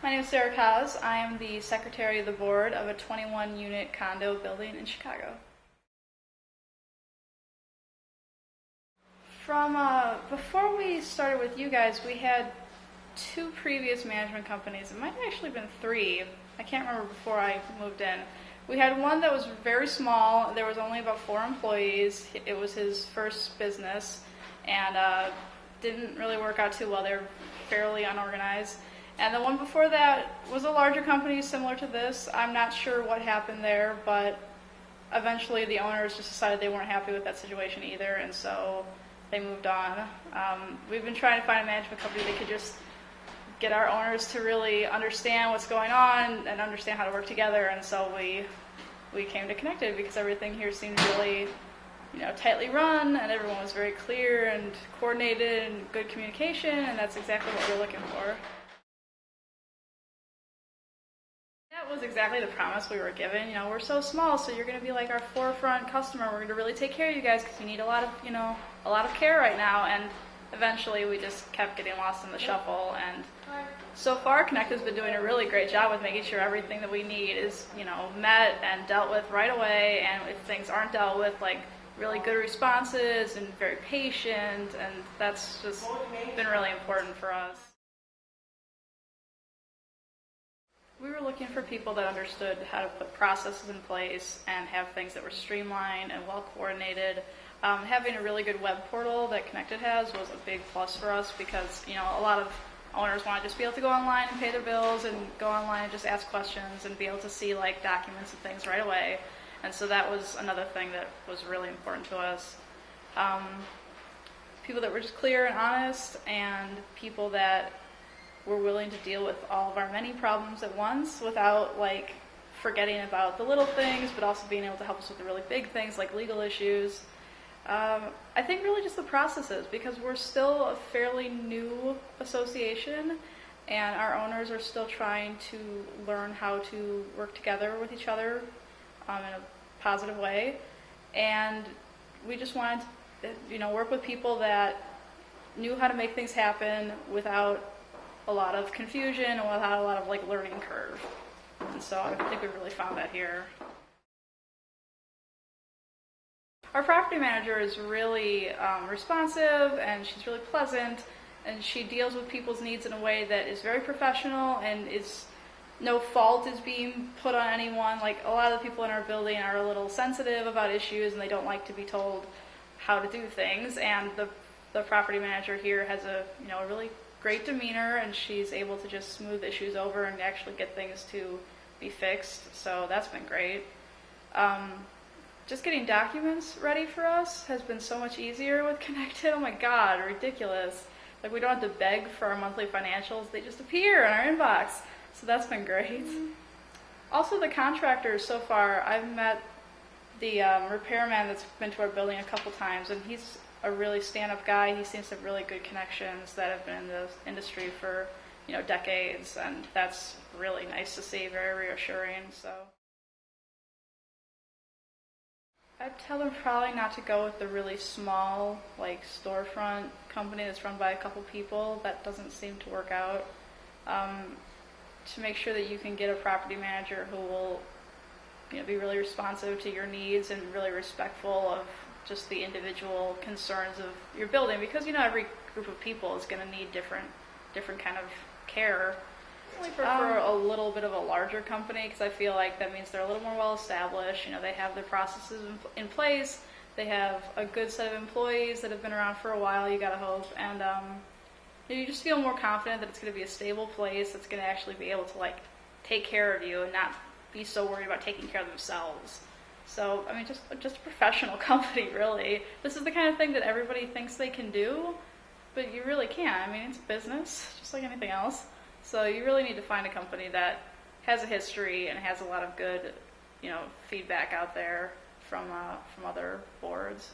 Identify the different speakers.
Speaker 1: My name is Sarah Kaz. I am the secretary of the board of a 21-unit condo building in Chicago. From before we started with you guys, we had two previous management companies. It might have actually been three. I can't remember before I moved in. We had one that was very small. There was only about 4 employees. It was his first business, and didn't really work out too well. They were fairly unorganized. And the one before that was a larger company similar to this. I'm not sure what happened there, but eventually the owners just decided they weren't happy with that situation either, and so they moved on. We've been trying to find a management company that could just get our owners to really understand what's going on and understand how to work together, and so we came to Connected because everything here seemed really, tightly run, and everyone was very clear and coordinated and good communication, and that's exactly what we're looking for. That was exactly the promise we were given. We're so small, so you're going to be like our forefront customer. We're going to really take care of you guys because you need a lot of care right now. And eventually, we just kept getting lost in the shuffle. And so far, Connected's been doing a really great job with making sure everything that we need is, met and dealt with right away. And if things aren't dealt with, like really good responses and very patient, and that's just been really important for us. We were looking for people that understood how to put processes in place and have things that were streamlined and well coordinated. Having a really good web portal that Connected has was a big plus for us because, a lot of owners want to just be able to go online and pay their bills and go online and just ask questions and be able to see like documents and things right away. And so that was another thing that was really important to us. People that were just clear and honest, and people that were willing to deal with all of our many problems at once without forgetting about the little things, but also being able to help us with the really big things like legal issues. I think really just the processes, because we're still a fairly new association and our owners are still trying to learn how to work together with each other in a positive way. And we just wanted to work with people that knew how to make things happen without a lot of confusion and without a lot of learning curve. And so I think we really found that here. Our property manager is really responsive, and she's really pleasant, and she deals with people's needs in a way that is very professional, and is no fault is being put on anyone. A lot of the people in our building are a little sensitive about issues, and they don't like to be told how to do things, and the property manager here has a really great demeanor, and she's able to just smooth issues over and actually get things to be fixed, so that's been great. Just getting documents ready for us has been so much easier with Connected. Oh my god, ridiculous. We don't have to beg for our monthly financials, they just appear in our inbox, so that's been great. Also the contractors so far, I've met the repairman that's been to our building a couple times, and he's a really stand-up guy. He seems to have really good connections that have been in the industry for decades, and that's really nice to see, very reassuring. So I'd tell them probably not to go with the really small storefront company that's run by a couple people. That doesn't seem to work out. To make sure that you can get a property manager who will be really responsive to your needs and really respectful of just the individual concerns of your building, because every group of people is going to need different kind of care. I prefer a little bit of a larger company because I feel like that means they're a little more well established. They have their processes in place. They have a good set of employees that have been around for a while, you gotta hope, and you just feel more confident that it's going to be a stable place that's going to actually be able to take care of you and not be so worried about taking care of themselves. So, just a professional company, really. This is the kind of thing that everybody thinks they can do, but you really can't. It's a business, just like anything else. So you really need to find a company that has a history and has a lot of good, feedback out there from other boards.